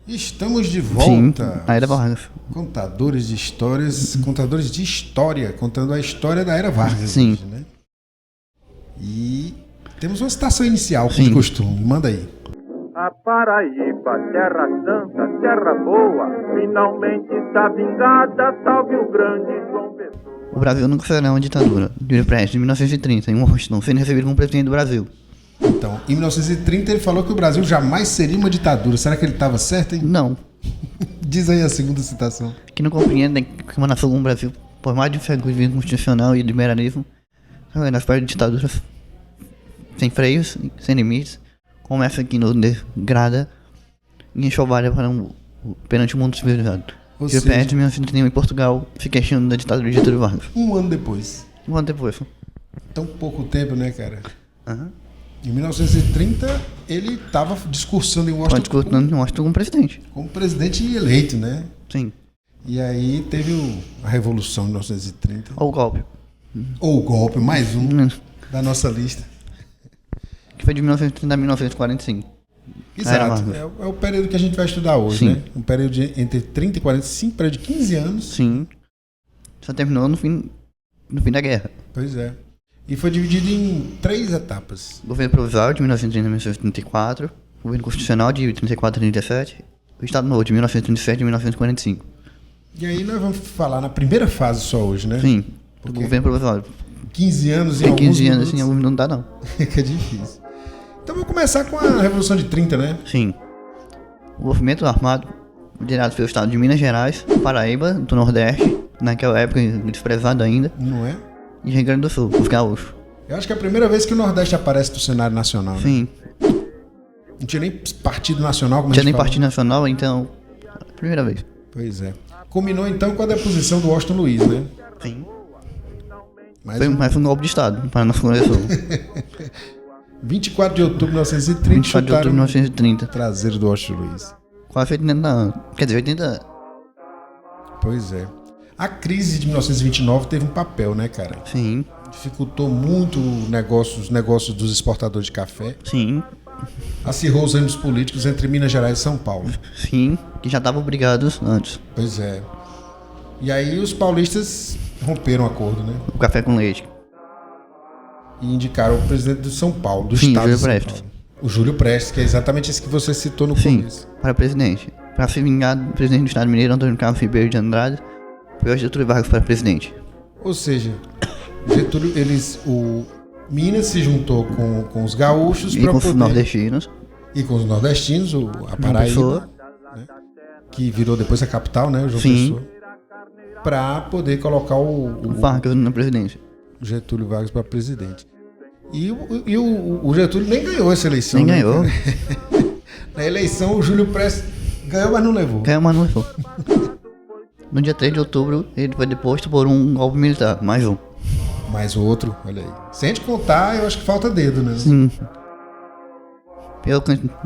Estamos de Sim, volta. a Era Vargas. Contadores de histórias, contadores de história, contando a história da Era Vargas. Sim. Hoje, né? E temos uma citação inicial, como Sim. de costume. Manda aí. A Paraíba, terra santa, terra boa, finalmente está vingada, salve o grande João Pessoa. O Brasil nunca será uma ditadura. Júlio Prestes, de 1930, em Washington, sendo recebido como presidente do Brasil. Então, em 1930 ele falou que o Brasil jamais seria uma ditadura. Será que ele estava certo, hein? Não, Diz aí a segunda citação. que não compreendem que uma nação como o Brasil, por mais de séculos de vida constitucional e liberalismo, é nas partes de ditaduras sem freios, sem limites, começa aqui no degrada e enxovalha perante o mundo civilizado. Ou Júlio seja- Prestes, em 1931, em Portugal, se queixando da ditadura de Getúlio Vargas. Um ano depois. Um ano depois. Tão pouco tempo, né, cara? Aham. Em 1930 ele estava discursando em Pode Washington discutindo, mostra como presidente. como presidente eleito, né? Sim. E aí teve a Revolução de 1930. Ou o golpe. Ou o golpe, mais um da nossa lista. Que foi de 1930 a 1945. Era Exato. Vargas. É o período que a gente vai estudar hoje, Sim. né? Um período entre 30 e 45, período de 15 anos. Sim. Só terminou no fim da guerra. Pois é. E foi dividido em 3 etapas. Governo provisório de 1930 a 1934. Governo constitucional de 34 a 37. O Estado Novo de 1937 a 1945. E aí nós vamos falar na primeira fase só hoje, né? Sim. O Porque governo provisório. 15 anos em Tem alguns 15 anos minutos. assim, algum não dá não. Que é difícil. Então vamos começar com a Revolução de 30, né? Sim. O movimento armado liderado pelo Estado de Minas Gerais, Paraíba, do Nordeste, naquela época desprezado ainda, Não é? e Rio Grande do Sul, os gaúchos. Eu acho que é a primeira vez que o Nordeste aparece no cenário nacional, né? Sim. Não tinha nem partido nacional, como Não a tinha gente nem falou. partido nacional, então, primeira vez. Pois é. Combinou então com a deposição do Washington Luiz, né? Sim. Mas Foi mais um golpe de Estado para nosso Congresso. 24 de outubro de 1930 24 de outubro de chutaram 1930. o traseiro do Washington Luiz. Quase 80 anos. Quer dizer, 80 anos. Pois é. A crise de 1929 teve um papel, né, cara? Sim, Dificultou muito os negócios dos exportadores de café. sim, Acirrou os ânimos políticos entre Minas Gerais e São Paulo. sim. Que já estavam brigados antes. Pois é. E aí os paulistas romperam o acordo, né? O café com leite. E indicaram o presidente de São Paulo, do Sim, estado Júlio de São Prestes. Paulo. O Júlio Prestes, que é exatamente esse que você citou no Sim, começo. para presidente. Para se vingar do presidente do Estado Mineiro, Antônio Carlos Ribeiro de Andrade, foi o Getúlio Vargas para presidente. Ou seja, Getúlio, o Minas se juntou com os gaúchos E para com os poder... nordestinos. E com os nordestinos, a João Paraíba, Pessoa. que virou depois a capital, né, o João Sim. Pessoa, para poder colocar o Vargas na presidência. Getúlio Vargas para presidente. E o Getúlio nem ganhou essa eleição. Nem né, ganhou. cara? Na eleição, o Júlio Prestes ganhou, mas não levou. Ganhou, mas não levou. No dia 3 de outubro, ele foi deposto por um golpe militar. Mais um. Mais outro, olha aí. Se a gente contar, eu acho que falta dedo, né? Sim.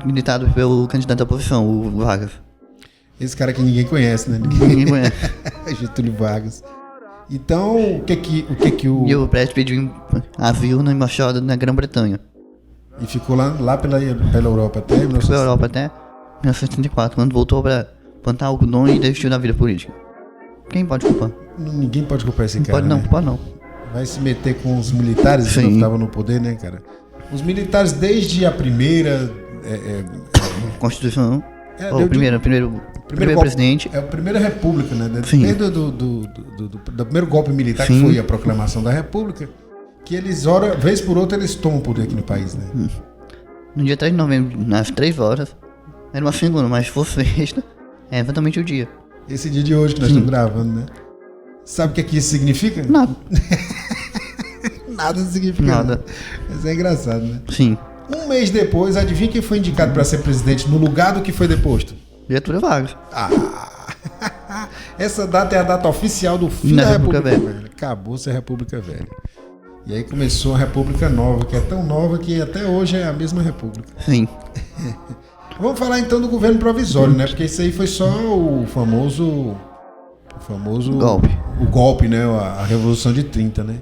Militado pelo candidato da oposição, o Vargas. Esse cara que ninguém conhece, né? Ninguém conhece. Getúlio Vargas. Então, o que o... E o Prestes pediu asilo na embaixada na Grã-Bretanha. E ficou lá pela Europa até Foi 19... pra Europa até 1934, quando voltou pra plantar algodão e desistiu da vida política. Quem pode culpar? Ninguém pode culpar esse Não cara, pode não, né? pode não. Vai se meter com os militares que Sim. não estavam no poder, né, cara? Os militares, desde a primeira... Constituição. É, Ou deu de- primeiro golpe- presidente. É a primeira república, né? Sim. Desde do primeiro golpe militar, Sim. que foi a proclamação da república, que eles, vez por outra, eles tomam poder aqui no país, né? No dia 3 de novembro, às 3 horas. Era uma segunda, mas se fosse sexta, é exatamente o dia. Esse dia de hoje que nós Sim. estamos gravando, né? Sabe o que é que isso significa? Nada. Nada significa Nada. Mas é engraçado, né? Sim. Um mês depois, adivinha quem foi indicado para ser presidente no lugar do que foi deposto? Getúlio Vargas. Essa data é a data oficial do fim Da da República República Velha. Acabou-se a República Velha. E aí começou a República Nova, que é tão nova que até hoje é a mesma República. Sim. Vamos falar então do governo provisório, né? Porque isso aí foi só o famoso Golpe. O golpe, né? A Revolução de 30, né?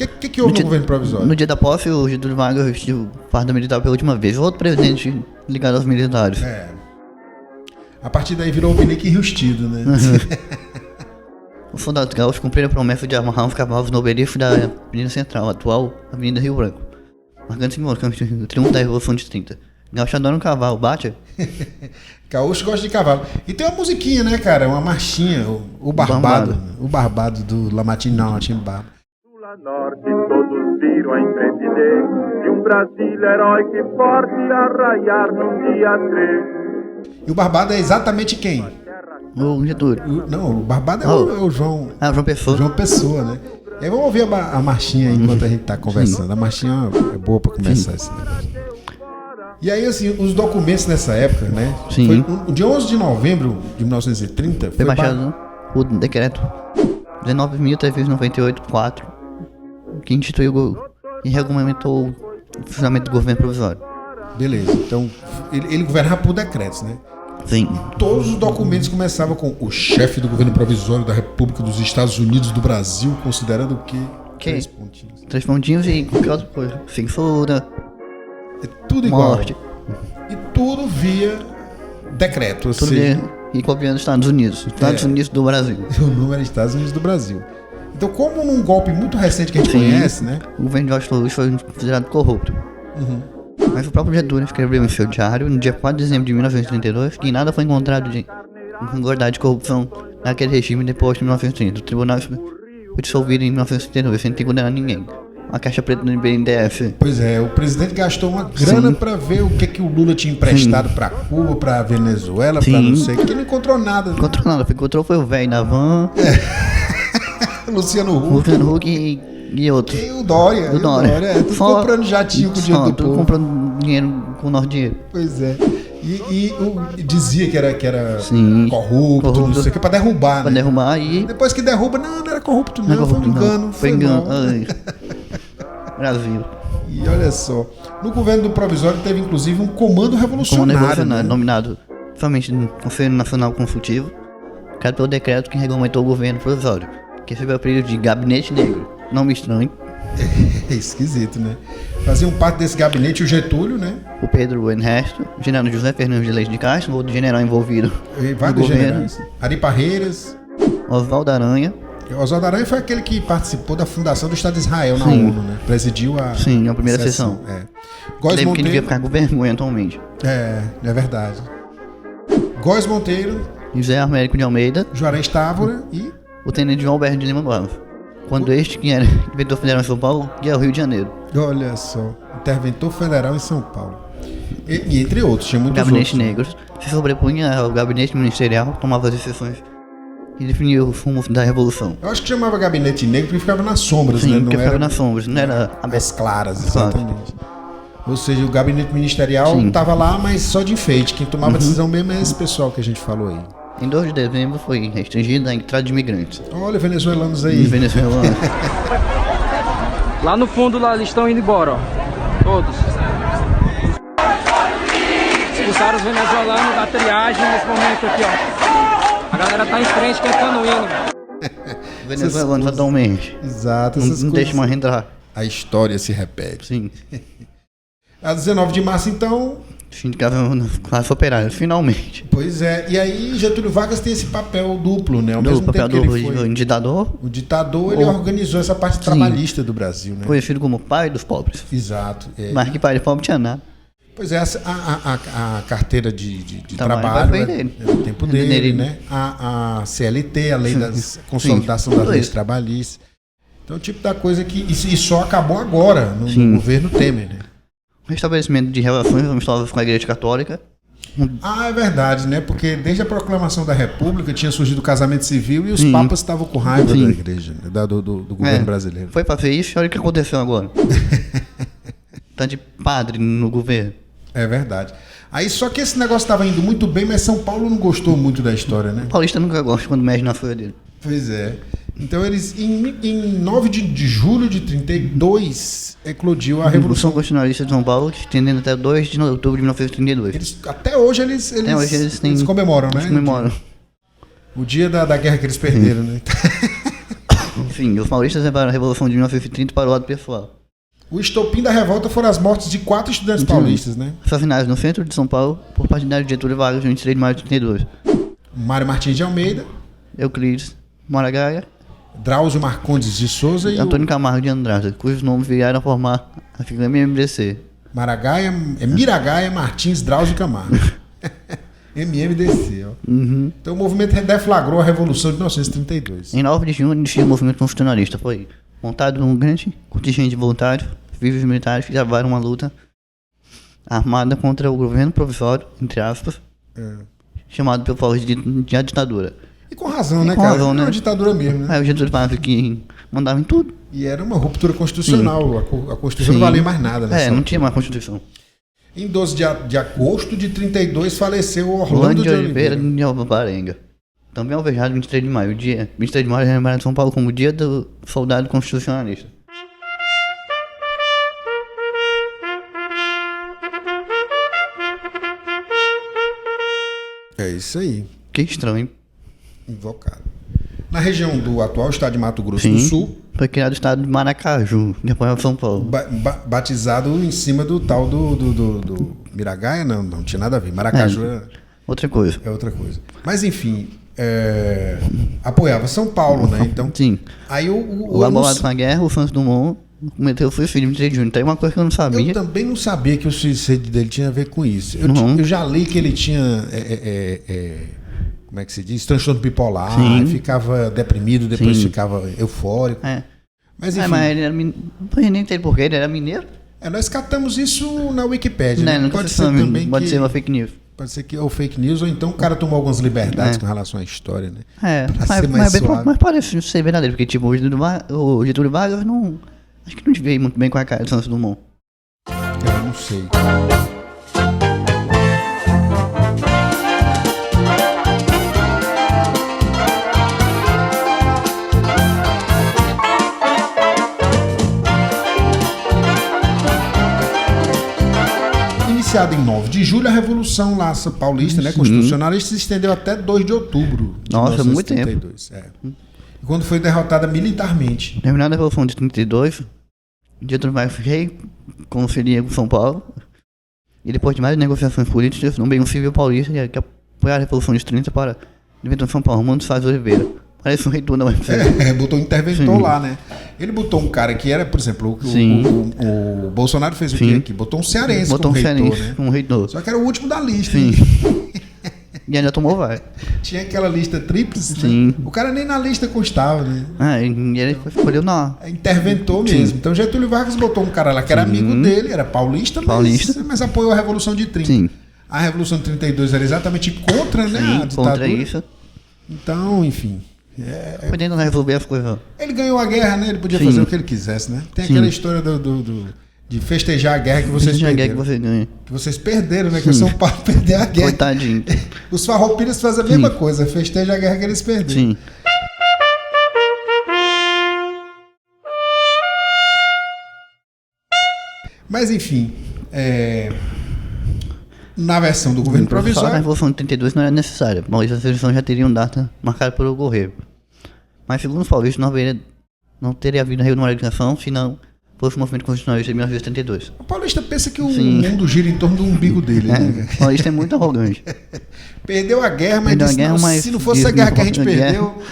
O que houve no governo provisório? No dia da posse, o Getúlio Vargas vestiu farda militar pela última vez. Outro presidente ligado aos militares. É. A partir daí virou Obelique e Rustido, né? Os soldados gaúchos cumpriram a promessa de amarrar os cavalos no obelisco da Avenida Central, atual Avenida Rio Branco, marcando simbolicamente o triunfo da Revolução de 30. Gaúcho adora um cavalo, bate? Gaúcho gosta de cavalo. E tem uma musiquinha, né, cara? Uma marchinha, o Barbado. O Barbado do Lamartine Barba. Sul a norte todos viram a intrepidez de um Brasil heróico e forte arraiar num dia 3. E o Barbado é exatamente quem? O Getúlio. Não, o Barbado é o João. Ah, João Pessoa. João Pessoa, né? E aí vamos ouvir a marchinha aí enquanto a gente tá conversando. A marchinha é boa pra começar esse negócio. E aí, assim, os documentos nessa época, né? Sim. Foi, dia 11 de novembro de 1930... Foi baixado o decreto 19.398-4, que instituiu e regulamentou o funcionamento do governo provisório. Beleza, então ele governava por decretos, né? Sim. Todos os documentos começavam com o chefe do governo provisório da República dos Estados Unidos do Brasil, considerando o quê? Que? 3 pontinhos. 3 pontinhos e qualquer outra coisa. Censura, É tudo igual. morte, E tudo via decreto, ou tudo seja, e copiando os Estados Unidos. Estados Unidos do Brasil. o número é Estados Unidos do Brasil. Então, como num golpe muito recente que a gente Sim. conhece, né? O governo de George Bush foi considerado corrupto. Mas o próprio Getúlio escreveu em seu diário, no dia 4 de dezembro de 1932, que nada foi encontrado de irregularidade de corrupção naquele regime depois de 1930. O tribunal foi dissolvido em 1932, sem ter que condenar ninguém. A caixa preta do BNDES. Pois é, o presidente gastou uma grana pra ver o que o Lula tinha emprestado pra Cuba, pra Venezuela, pra não sei o que, não encontrou nada. Não encontrou nada, encontrou foi o velho da van, Luciano Huck Luciano Huck e outros. e o Dória. O Dória. Tudo comprando jatinho com o dinheiro do tudo povo. comprando dinheiro com o nosso dinheiro. Pois é. E dizia que era Sim. corrupto, não Corrupto. sei o que, pra derrubar, Pra né? derrubar e... Depois que derruba, não era corrupto, Não é não, corrupto, foi um engano. Foi engano. mal. Ai. Brasil. E olha só, no governo do provisório teve inclusive um comando Comando revolucionário, revolucionário, né? nominado somente no Conselho Nacional Consultivo, criado pelo decreto que regulamentou o governo provisório, que recebeu o apelido de Gabinete Negro. Nome estranho. É esquisito, né? Faziam parte desse gabinete o Getúlio, né? O Pedro Ernesto, o general José Fernandes de Leite de Castro, outro general envolvido E no vários governo, generais. Ari Parreiras. Oswaldo Aranha, Oswaldo Aranha foi aquele que participou da fundação do Estado de Israel na Sim. ONU, né? Presidiu a Sim, a primeira sessão. É. Góes que devia Monteiro. ficar com vergonha atualmente. É verdade. Góes Monteiro, José Américo de Almeida, Juarez Távora e o tenente João Alberto de Lima Barros. Quando este, que era inventor federal em São Paulo, ia ao Rio de Janeiro. olha só, interventor federal em São Paulo. E entre outros, tinha O muitos gabinete outros. negros se sobrepunha ao gabinete ministerial, tomava as decisões e definia os rumos da revolução. Eu acho que chamava gabinete negro porque ficava nas sombras, né? Sim, Não porque ficava era nas sombras, não era as aberto. claras, Claro. exatamente. Ou seja, o gabinete ministerial Sim. estava lá, mas só de enfeite. Quem tomava a decisão mesmo é esse pessoal que a gente falou aí. Em 2 de dezembro foi restringida a entrada de imigrantes. Olha, venezuelanos E aí. venezuelanos. Lá no fundo, lá eles estão indo embora, ó. Todos. Expulsaram os venezuelanos da triagem nesse momento aqui, ó. A galera tá em frente cantando o hino. Venezuelanos atualmente. Exato, Não, essas não coisas. deixa mais entrar. A história se repete. Sim. A 19 de março, então, Ficava na classe operária, finalmente. pois é. E aí Getúlio Vargas tem esse papel duplo, né? Ao No mesmo papel tempo que do ele foi ditador, o ditador, ele Ou- organizou essa parte trabalhista do Brasil, né? conhecido como pai dos pobres. Exato. É. Mas que pai de pobre tinha nada. Pois é, a carteira de Trabalho trabalho foi é dele. do tempo É dele, dele. né? A CLT, a lei da consolidação das Tudo leis isso. trabalhistas. Então, o tipo da coisa que... E só acabou agora, no Sim. governo Temer, né? O restabelecimento de relações amistosas com a Igreja Católica. Ah, é verdade, né? Porque desde a proclamação da República tinha surgido o casamento civil e os Sim. papas estavam com raiva Sim. da igreja, né? do governo brasileiro. Foi fazer isso e olha o que aconteceu agora. Tá de padre no governo. É verdade. Aí só que esse negócio estava indo muito bem, mas São Paulo não gostou muito da história, né? O paulista nunca gosta quando mexe na folha dele. Pois é. Então eles, em 9 de julho de 32, eclodiu a Revolução Revolução. Constitucionalista de São Paulo, estendendo até 2 de outubro de 1932. Até hoje eles Eles comemoram, né? Eles comemoram. O dia da guerra que eles perderam, né? Enfim, os paulistas levaram a Revolução de 1930 para o lado pessoal. O estopim da revolta foram as mortes de 4 estudantes paulistas, né? Assassinados no centro de São Paulo por partidário de Getúlio Vargas no 23 de maio de 32. Mário Martins de Almeida, Euclides Maragaia Drauzio Marcondes de Souza e e Antônio Camargo de Andrade, cujos nomes vieram a formar a figura MMDC. Miragaia Martins Drauzio Camargo. MMDC, ó. Então o movimento deflagrou a Revolução de 1932. Em 9 de junho, inicia o movimento constitucionalista. Foi montado um grande contingente de voluntários, civis militares que travaram uma luta armada contra o governo provisório, entre aspas, chamado pelo povo de a ditadura. E com razão, né, com cara? razão, Era né? uma ditadura mesmo, né? Aí o Getúlio Vargas que mandava em tudo. E era uma ruptura constitucional. A Constituição não valia mais nada, né? Não tinha mais Constituição. Em 12 de agosto de 32 faleceu Orlando de Oliveira. de Alvarenga. Também alvejado 23 de maio. O dia 23 de maio é lembrado em São Paulo como o dia do soldado constitucionalista. É isso aí. Que estranho, hein? Invocado. Na região do atual estado de Mato Grosso do Sul, foi criado o estado de Maracaju, depois de São Paulo. Batizado em cima do tal do Miragaia, não tinha nada a ver. Maracaju outra coisa. É outra coisa. Mas enfim, apoiava São Paulo, né? Então, sim. Aí o abolado com a guerra, o Santos Dumont cometeu suicídio em 23 de junho. Tem uma coisa que eu não sabia. Eu também não sabia que o suicídio dele tinha a ver com isso. Eu já li que ele tinha... como é que se diz? Transtorno bipolar, ficava deprimido, depois ficava eufórico. Mas enfim. Mas ele era não foi nem sei porquê, ele era mineiro. Nós catamos isso na Wikipédia. Não, pode ser também pode ser uma fake news. Pode ser que ou fake news, ou então o cara tomou algumas liberdades com relação à história, né? Mas parece ser verdadeiro, porque tipo, o Getúlio Vargas não... Acho que não veio muito bem com a cara do Santos Dumont. Eu não sei. Iniciada em 9 de julho, a Revolução Laça Paulista, né, constitucionalista, se estendeu até 2 de outubro de 1932. E quando foi derrotada militarmente. Terminada a Revolução de 32, Getúlio Vargas reconferia com São Paulo, e depois de mais negociações políticas, no meio civil paulista, que apoiar a Revolução de 30 para inventar São Paulo, Romano Salles Oliveira. Parece um reitor da UFC. Botou um interventor lá, né? Ele botou um cara que era, por exemplo, o Bolsonaro fez o quê aqui? Botou um cearense como reitor, né? Um reitor. Só que era o último da lista. Sim. E ainda tomou vai. Tinha aquela lista tríplice, né? O cara nem na lista constava, né? E ele escolheu na... Interventor mesmo. Então Getúlio Vargas botou um cara lá que era amigo dele, era paulista. Mas apoiou a Revolução de 30. A Revolução de 32 era exatamente contra, né, a ditadura. Contra isso. Então, enfim... Foi tentando resolver as coisas. Ele ganhou a guerra, né? Ele podia fazer o que ele quisesse, né? Tem aquela história de festejar a guerra que vocês perderam. Que vocês perderam, né? Que o São Paulo perdeu a guerra. Coitadinho. Os farroupiras fazem a mesma coisa, festeja a guerra que eles perderam. Sim. Mas enfim, na versão do governo provisório... A Revolução de 32 não era necessária, pois as eleições já teriam data marcada por ocorrer. Mas segundo os paulistas, não teria havido regularização se não fosse o movimento constitucionalista de 1932. O paulista pensa que o mundo gira em torno do umbigo dele. Né? O paulista é muito arrogante. Perdeu a guerra, mas se não fosse a guerra que a gente perdeu...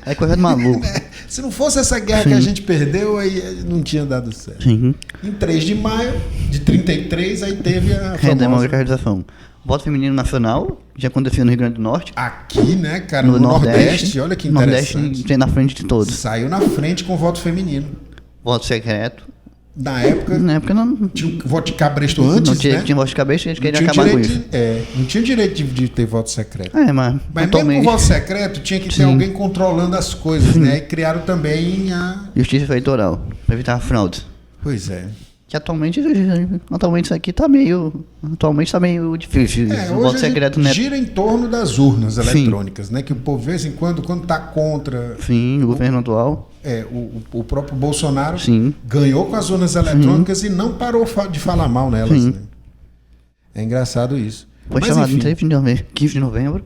É coisa de maluco. Se não fosse essa guerra que a gente perdeu, aí não tinha dado certo. Em 3 de maio de 33, aí teve a redemocratização. Voto feminino nacional, já acontecia no Rio Grande do Norte. Aqui, né, cara, no Nordeste, olha que interessante. Nordeste na frente de todos. Saiu na frente com voto feminino. Voto secreto. Na época não tinha o voto de cabresto antes, né? Tinha voto de cabresto e eles queriam acabar com isso. Não tinha direito de ter voto secreto. Mas mesmo com voto secreto, tinha que ter alguém controlando as coisas, né? E criaram também a... Justiça Eleitoral, para evitar fraudes. Pois é. Que atualmente isso aqui tá meio... Atualmente tá meio difícil. O voto secreto gira em torno das urnas eletrônicas, né? Que o povo, de vez em quando tá contra... Sim, o governo atual... O próprio Bolsonaro ganhou com as urnas eletrônicas e não parou de falar mal nelas. Né? É engraçado isso. Foi chamado em 15 de novembro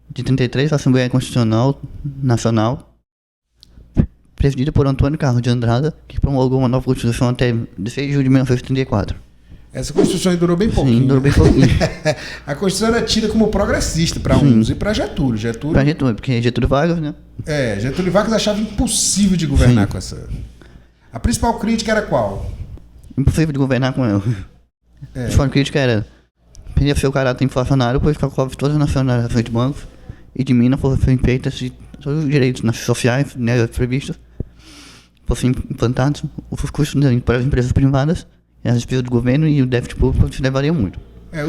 de 33 a Assembleia Constitucional Nacional, presidida por Antônio Carlos de Andrada, que promulgou uma nova Constituição até 16 de julho de 1934. Essa Constituição durou bem pouquinho. Sim, durou bem pouquinho. A Constituição era tida como progressista para uns e para Getúlio. Para Getúlio, porque Getúlio Vargas, né? Getúlio Vargas achava impossível de governar com essa... A principal crítica era qual? Impossível de governar com ela. A principal crítica era perder seu caráter inflacionário, pois calculava todas as nacionalizações de bancos e de Minas fossem feitas e todos os direitos sociais previstos fossem implantados, os custos para as empresas privadas, as despesas do governo e o déficit público se levariam muito.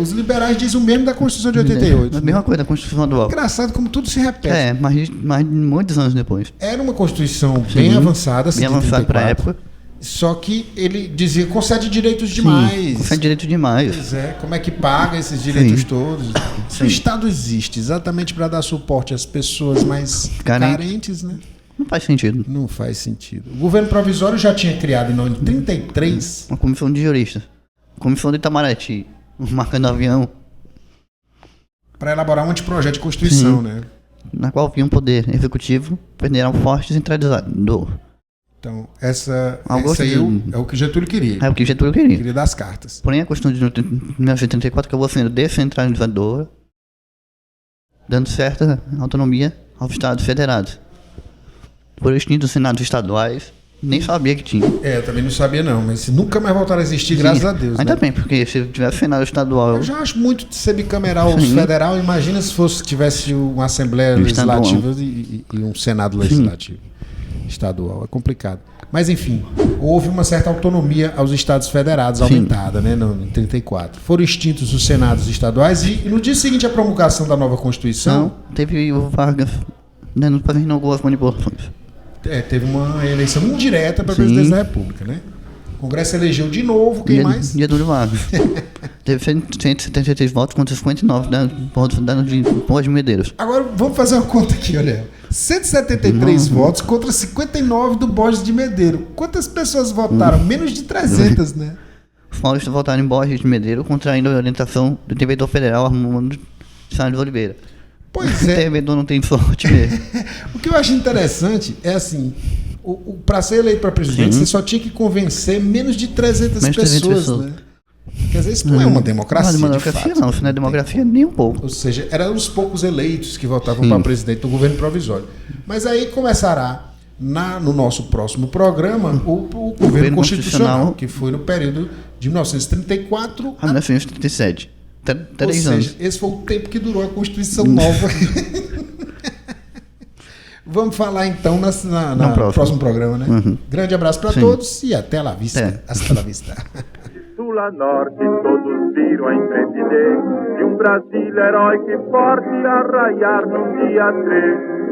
Os liberais dizem o mesmo da Constituição de 88. A mesma coisa da Constituição atual. Engraçado como tudo se repete. Mas muitos anos depois. Era uma Constituição bem avançada, bem avançada para a época. Só que ele dizia, concede direitos demais. Concede direitos demais. Pois é, como é que paga esses direitos todos? Se o Estado existe exatamente para dar suporte às pessoas mais carentes, né? Não faz sentido. Não faz sentido. O governo provisório já tinha criado em 1933 uma comissão de juristas. Comissão de Itamaraty, marcando avião. Para elaborar um anteprojeto de Constituição, né? Na qual havia um poder executivo federal forte e centralizado. Então, essa aí é o que Getúlio queria. É o que Getúlio queria. Queria dar as cartas. Porém, a Constituição de 1934 acabou sendo descentralizadora, dando certa autonomia aos Estados federados. Por extintos senados estaduais, nem sabia que tinha. Eu também não sabia não, mas nunca mais voltaram a existir, graças a Deus. Ainda bem, porque se tivesse senado estadual... Eu já acho muito de ser bicameral federal. Imagina se tivesse uma Assembleia Legislativa e um Senado Legislativo. Estadual, é complicado. Mas enfim, houve uma certa autonomia aos estados federados aumentada, né, em 34. Foram extintos os senados estaduais e no dia seguinte à promulgação da nova Constituição... Não, teve o Vargas, né, não fazendo algumas manipulações. Teve uma eleição indireta para presidente da República, né? O Congresso elegeu de novo, quem mais? Getúlio Vargas. Teve 176 votos contra 59 votos de Borges de Medeiros. Agora vamos fazer uma conta aqui, olha. 173 votos contra 59 do Borges de Medeiros. Quantas pessoas votaram? Menos de 300, né? Os paulistas votaram em Borges de Medeiros, contraindo a orientação do interventor federal Armando Salles de Oliveira. Pois é. O interventor não tem sorte mesmo. O que eu acho interessante é assim, para ser eleito para presidente, você só tinha que convencer menos de 300 pessoas, né? Quer dizer, isso não é uma democracia. Não é democracia, não. Isso não é democracia nem um pouco. Ou seja, eram os poucos eleitos que votavam para presidente do governo provisório. Mas aí começará, no nosso próximo programa, o governo constitucional, que foi no período de 1934 a 1937. Ou seja, esse foi o tempo que durou a Constituição nova. Vamos falar então no próximo programa, né? Grande abraço para todos e até lá vista. Hasta la vista. Sul a norte todos viram a intrepidez de Brasil heróico e forte a raiar num dia 3.